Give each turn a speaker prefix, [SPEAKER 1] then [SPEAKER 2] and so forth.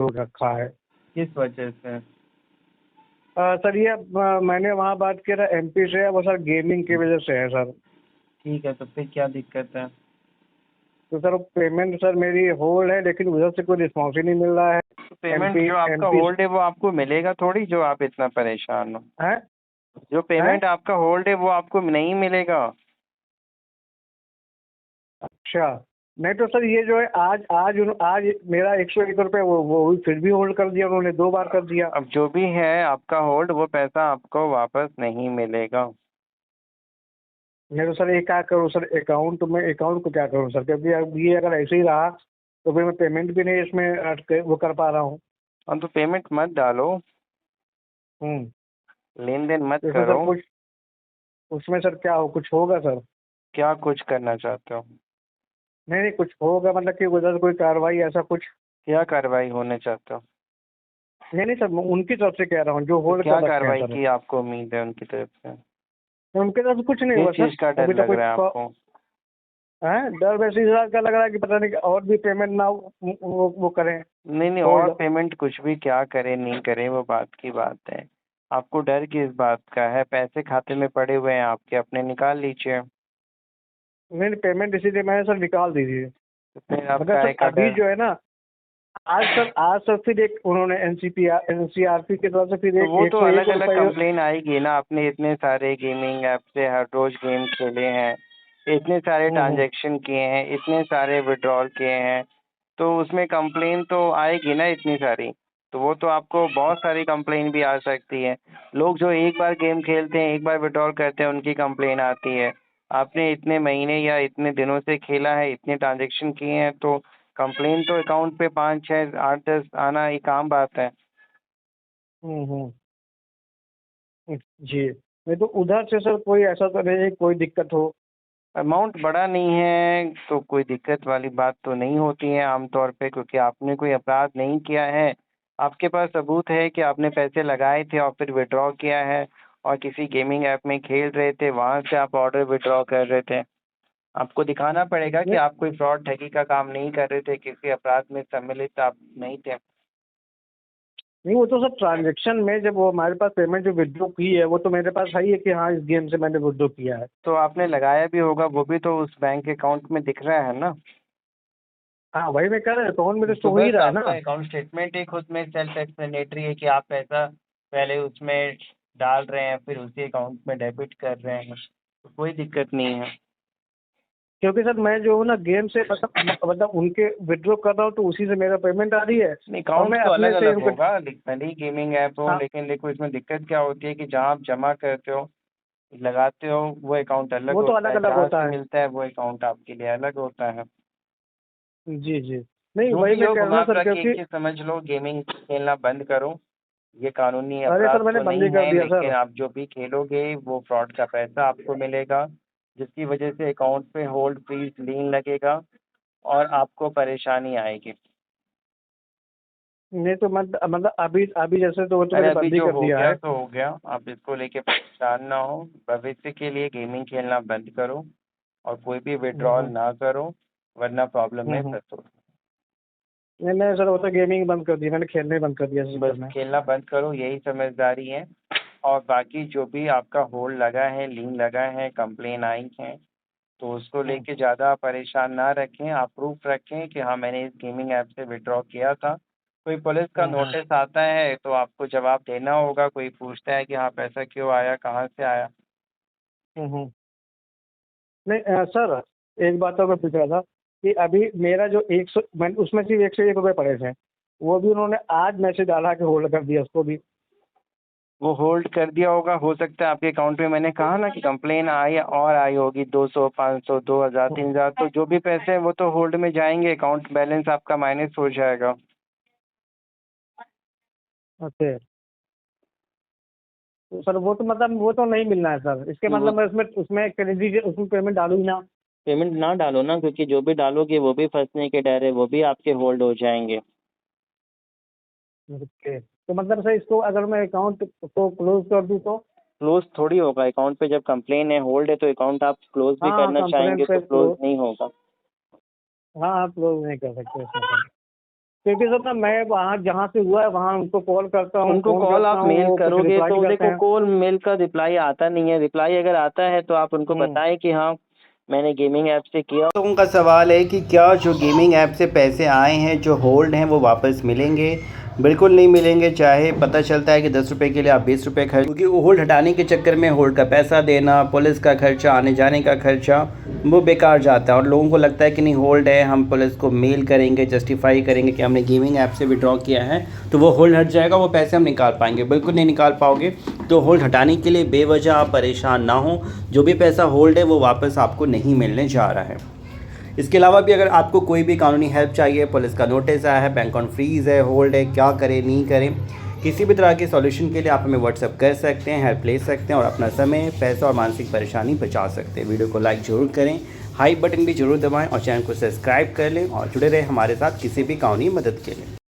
[SPEAKER 1] हो रखा है।
[SPEAKER 2] किस वजह से?
[SPEAKER 1] सर ये मैंने वहाँ बात किया था एमपी से, वो सर गेमिंग की वजह से है सर।
[SPEAKER 2] ठीक है, तो फिर क्या दिक्कत है?
[SPEAKER 1] तो सर पेमेंट सर मेरी होल्ड है, लेकिन उधर से कोई रिस्पॉन्स ही नहीं मिल रहा है।
[SPEAKER 2] तो पेमेंट
[SPEAKER 1] एमपी
[SPEAKER 2] जो आपका
[SPEAKER 1] एमपी
[SPEAKER 2] होल्ड है वो आपको मिलेगा थोड़ी, जो आप इतना परेशान हो।
[SPEAKER 1] है
[SPEAKER 2] जो
[SPEAKER 1] है
[SPEAKER 2] पेमेंट आपका होल्ड है वो आपको नहीं मिलेगा।
[SPEAKER 1] अच्छा। नहीं तो सर ये जो है आज मेरा 101 रुपये वो फिर भी होल्ड कर दिया उन्होंने, 2 बार कर दिया।
[SPEAKER 2] अब जो भी है आपका होल्ड, वो पैसा आपको वापस नहीं मिलेगा।
[SPEAKER 1] नहीं तो सर ये क्या करूँ सर, अकाउंट को क्या करूँ सर, क्योंकि अब ये अगर ऐसे ही रहा तो फिर मैं पेमेंट भी नहीं इसमें वो कर पा रहा हूँ।
[SPEAKER 2] अब तो पेमेंट मत डालो,
[SPEAKER 1] हम्म।
[SPEAKER 2] लेन देन मत
[SPEAKER 1] तो इसमें सर
[SPEAKER 2] करो।
[SPEAKER 1] कुछ, उसमें सर क्या हो, कुछ होगा सर?
[SPEAKER 2] क्या कुछ करना चाहते हो?
[SPEAKER 1] नहीं नहीं, कुछ होगा मतलब कि उधर कोई कार्रवाई ऐसा कुछ?
[SPEAKER 2] क्या कार्रवाई होने चाहते हो?
[SPEAKER 1] नहीं नहीं सर, मैं उनकी तरफ से कह रहा हूँ जो
[SPEAKER 2] तो
[SPEAKER 1] होल्ड
[SPEAKER 2] क्या
[SPEAKER 1] कर रखे हैं
[SPEAKER 2] कार्रवाई
[SPEAKER 1] सर।
[SPEAKER 2] की आपको उम्मीद है उनकी तरफ से?
[SPEAKER 1] उनकी तरफ से कुछ नहीं
[SPEAKER 2] किस
[SPEAKER 1] हुआ
[SPEAKER 2] चीज का
[SPEAKER 1] सर,
[SPEAKER 2] डर
[SPEAKER 1] अभी तक
[SPEAKER 2] लग
[SPEAKER 1] कोई
[SPEAKER 2] रहा है आपको?
[SPEAKER 1] है डर वैसे इस बात का लग रहा है कि पता नहीं कि और भी पेमेंट ना वो करें
[SPEAKER 2] नहीं नहीं, और
[SPEAKER 1] होल्ड।
[SPEAKER 2] पेमेंट कुछ भी क्या करे नहीं करे वो बात की बात है। आपको डर किस बात का है? पैसे खाते में पड़े हुए हैं आपके, अपने निकाल लीजिए।
[SPEAKER 1] नहीं पेमेंट इसीलिए मैंने सर निकाल दी थी।
[SPEAKER 2] तो फिर
[SPEAKER 1] मगर
[SPEAKER 2] आपका
[SPEAKER 1] सर
[SPEAKER 2] एक
[SPEAKER 1] अभी
[SPEAKER 2] डर।
[SPEAKER 1] जो है ना, आज सर फिर एक उन्होंने एनसीआरपी की तरफ से फिर
[SPEAKER 2] तो
[SPEAKER 1] एक
[SPEAKER 2] वो
[SPEAKER 1] एक
[SPEAKER 2] तो
[SPEAKER 1] सौ
[SPEAKER 2] अलग
[SPEAKER 1] एक
[SPEAKER 2] अलग
[SPEAKER 1] रुपये
[SPEAKER 2] कंप्लेन आएगी ना, आपने इतने सारे गेमिंग ऐप से हर रोज गेम खेले हैं, इतने सारे
[SPEAKER 1] हम्म।
[SPEAKER 2] ट्रांजैक्शन किए हैं, इतने सारे विड्रॉल किए हैं, तो उसमें कंप्लेन तो आएगी ना इतनी सारी। तो वो तो आपको बहुत सारी कंप्लेन भी आ सकती है। लोग जो एक बार गेम खेलते हैं, एक बार विड्रॉल करते हैं, उनकी कंप्लेन आती है। आपने इतने महीने या इतने दिनों से खेला है, इतने ट्रांजैक्शन किए हैं, तो कंप्लेन तो अकाउंट पे 5 6 8 10 आना एक आम बात है।
[SPEAKER 1] हम्म। जी। नहीं तो उधर से सर कोई ऐसा तो नहीं है, कोई दिक्कत हो?
[SPEAKER 2] अमाउंट बड़ा नहीं है तो कोई दिक्कत वाली बात तो नहीं होती है आमतौर पे, क्योंकि आपने कोई अपराध नहीं किया है। आपके पास सबूत है कि आपने पैसे लगाए थे और फिर विड्रॉ किया है, और किसी गेमिंग ऐप में खेल रहे थे, वहां से आप ऑर्डर विड्रॉ कर रहे थे। आपको दिखाना पड़ेगा कि
[SPEAKER 1] नहीं
[SPEAKER 2] आप कोई फ्रॉड ठगी का काम नहीं कर रहे थे, किसी अपराध में सम्मिलित आप नहीं थे।
[SPEAKER 1] नहीं, वो तो सर ट्रांजेक्शन में जब वो हमारे पास पेमेंट जो विड्रॉ की है वो तो मेरे पास है ही है कि हाँ इस गेम से मैंने विड्रॉ किया है।
[SPEAKER 2] तो आपने लगाया भी होगा, वो भी तो उस बैंक अकाउंट में दिख रहा है ना।
[SPEAKER 1] हाँ वही मैं कह रहा हूँ, अकाउंट में तो
[SPEAKER 2] तो
[SPEAKER 1] शो ही
[SPEAKER 2] बस
[SPEAKER 1] रहा है
[SPEAKER 2] आपका
[SPEAKER 1] ना।
[SPEAKER 2] अकाउंट स्टेटमेंट ही खुद में सेल्फ एक्सप्लेनेटरी है कि आप पैसा पहले उसमें डाल रहे हैं, फिर उसी अकाउंट में डेबिट कर रहे हैं, तो कोई दिक्कत नहीं है।
[SPEAKER 1] क्योंकि सर मैं जो हूँ ना गेम से मतलब उनके विड्रॉ कर रहा हूँ तो उसी से मेरा पेमेंट आ रही है। और
[SPEAKER 2] अकाउंट
[SPEAKER 1] मैं
[SPEAKER 2] तो
[SPEAKER 1] अपने
[SPEAKER 2] अलग
[SPEAKER 1] से
[SPEAKER 2] अलग
[SPEAKER 1] उनके,
[SPEAKER 2] होगा, भले ही गेमिंग ऐप हो,
[SPEAKER 1] हाँ
[SPEAKER 2] लेकिन देखो इसमें दिक्कत क्या होती है कि जहाँ आप जमा करते हो, लगाते हो, वो अकाउंट अलग
[SPEAKER 1] वो तो
[SPEAKER 2] होता
[SPEAKER 1] अलग
[SPEAKER 2] है,
[SPEAKER 1] अलग
[SPEAKER 2] जहाँ
[SPEAKER 1] होता
[SPEAKER 2] से
[SPEAKER 1] है।
[SPEAKER 2] मिलता है वो अकाउंट आपके लिए अलग होता है।
[SPEAKER 1] जी जी। नहीं
[SPEAKER 2] जो
[SPEAKER 1] वही
[SPEAKER 2] भी
[SPEAKER 1] मैं
[SPEAKER 2] हो,
[SPEAKER 1] कह रहा हूँ
[SPEAKER 2] घुमा
[SPEAKER 1] ना सर,
[SPEAKER 2] फिरा के एक
[SPEAKER 1] क्योंकि
[SPEAKER 2] चीज समझ लो, गेमिंग खेलना बंद करो। ये कानूनी
[SPEAKER 1] अरे
[SPEAKER 2] अपराध
[SPEAKER 1] सर मैंने
[SPEAKER 2] तो
[SPEAKER 1] बंद ही
[SPEAKER 2] नहीं
[SPEAKER 1] कर
[SPEAKER 2] है,
[SPEAKER 1] दिया
[SPEAKER 2] लेकिन
[SPEAKER 1] सर।
[SPEAKER 2] आप जो भी खेलोगे वो फ्रॉड का पैसा आपको मिलेगा, जिसकी वजह से अकाउंट पे होल्ड फ्रीज लीन लगेगा और आपको परेशानी आएगी।
[SPEAKER 1] नहीं तो मतलब अभी अभी जैसे तो वो तो
[SPEAKER 2] अरे
[SPEAKER 1] मैंने
[SPEAKER 2] अभी
[SPEAKER 1] बंद ही
[SPEAKER 2] जो
[SPEAKER 1] कर
[SPEAKER 2] हो
[SPEAKER 1] दिया
[SPEAKER 2] गया
[SPEAKER 1] है।
[SPEAKER 2] तो हो गया, आप इसको लेके परेशान ना हो। भविष्य के लिए गेमिंग खेलना बंद करो और कोई भी विड्रॉल
[SPEAKER 1] हम्म।
[SPEAKER 2] ना करो, वरना प्रॉब्लम में
[SPEAKER 1] हम्म।
[SPEAKER 2] फंसो।
[SPEAKER 1] नहीं मैं सर वो तो गेमिंग बंद कर दी, मैंने खेलने ही बंद कर दिया
[SPEAKER 2] बस
[SPEAKER 1] सर मैं।
[SPEAKER 2] खेलना बंद करो, यही समझदारी है। और बाकी जो भी आपका होल्ड लगा है, लीन लगा है, कंप्लेन आई है, तो उसको
[SPEAKER 1] हम्म।
[SPEAKER 2] लेके ज़्यादा परेशान ना रखें। आप प्रूफ रखें कि हाँ मैंने इस गेमिंग ऐप से विड्रॉ किया था। कोई पुलिस का
[SPEAKER 1] हम्म।
[SPEAKER 2] नोटिस आता है तो आपको जवाब देना होगा, कोई पूछता है कि हाँ पैसा क्यों आया, कहाँ से आया।
[SPEAKER 1] हम्म। नहीं सर एक बात और मैं पूछ रहा था कि अभी मेरा जो 100, मैं उसमें सिर्फ 101 रुपये पड़े थे, वो भी उन्होंने आज मैसेज डाला कि होल्ड कर दिया उसको भी।
[SPEAKER 2] वो होल्ड कर दिया होगा, हो सकता है आपके अकाउंट में, मैंने कहा ना कि कंप्लेन आई और आई होगी 200 500 2000
[SPEAKER 1] हम्म।
[SPEAKER 2] 3000, तो जो भी पैसे हैं वो तो होल्ड में जाएंगे, अकाउंट बैलेंस आपका माइनस हो जाएगा।
[SPEAKER 1] ओके। तो सर वो तो मतलब वो तो नहीं मिलना है सर, इसके
[SPEAKER 2] वो
[SPEAKER 1] मतलब मैं उसमें उसमें क्रेडिट उसमें पेमेंट डालूँ ही ना?
[SPEAKER 2] पेमेंट ना डालो ना, क्योंकि जो भी डालोगे वो भी फंसने के डर है, वो भी आपके होल्ड हो जाएंगे।
[SPEAKER 1] ओके, तो मतलब सर इसको अगर मैं अकाउंट को क्लोज कर दूँ तो?
[SPEAKER 2] क्लोज थोड़ी होगा अकाउंट पे, जब कंप्लेन है होल्ड है तो अकाउंट आप क्लोज भी
[SPEAKER 1] हाँ
[SPEAKER 2] करना
[SPEAKER 1] कंप्लेंट
[SPEAKER 2] चाहेंगे
[SPEAKER 1] पे
[SPEAKER 2] तो क्लोज
[SPEAKER 1] क्लोज,
[SPEAKER 2] नहीं होगा।
[SPEAKER 1] हाँ आप क्लोज नहीं कर सकते इसमें सर। क्योंकि सर ना मैं वहाँ जहाँ से हुआ है वहाँ उनको कॉल करता हूँ,
[SPEAKER 2] उनको
[SPEAKER 1] फोन
[SPEAKER 2] कॉल
[SPEAKER 1] करता
[SPEAKER 2] आप
[SPEAKER 1] हूँ,
[SPEAKER 2] मेल
[SPEAKER 1] वो कुछ
[SPEAKER 2] करोगे
[SPEAKER 1] रिप्लाई
[SPEAKER 2] तो
[SPEAKER 1] नहीं करते
[SPEAKER 2] देखो
[SPEAKER 1] हैं।
[SPEAKER 2] कॉल मेल का रिप्लाई आता नहीं है। रिप्लाई अगर आता है तो आप उनको बताएं कि हाँ मैंने गेमिंग ऐप से किया।
[SPEAKER 3] लोगों का सवाल है कि क्या जो गेमिंग ऐप से पैसे आए हैं जो होल्ड हैं वो वापस मिलेंगे? बिल्कुल नहीं मिलेंगे। चाहे पता चलता है कि 10 रुपये के लिए आप 20 रुपये खर्च, क्योंकि होल्ड हटाने के चक्कर में होल्ड का पैसा देना, पुलिस का खर्चा, आने जाने का खर्चा, वो बेकार जाता है। और लोगों को लगता है कि नहीं होल्ड है, हम पुलिस को मेल करेंगे, जस्टिफाई करेंगे कि हमने गेमिंग ऐप से विड्रॉ किया है तो वो होल्ड हट जाएगा, वो पैसे हम निकाल पाएंगे। बिल्कुल नहीं निकाल पाओगे। तो होल्ड हटाने के लिए बेवजह आप परेशान ना हो। जो भी पैसा होल्ड है वो वापस आपको नहीं मिलने जा रहा है। इसके अलावा भी अगर आपको कोई भी कानूनी हेल्प चाहिए, पुलिस का नोटिस आया है, बैंक ऑन फ्रीज़ है, होल्ड है, क्या करें नहीं करें, किसी भी तरह के सॉल्यूशन के लिए आप हमें व्हाट्सअप कर सकते हैं, हेल्प ले सकते हैं और अपना समय, पैसा और मानसिक परेशानी बचा सकते हैं। वीडियो को लाइक ज़रूर करें, हाई बटन भी ज़रूर दबाएं और चैनल को सब्सक्राइब कर लें और जुड़े रहें हमारे साथ किसी भी कानूनी मदद के लिए।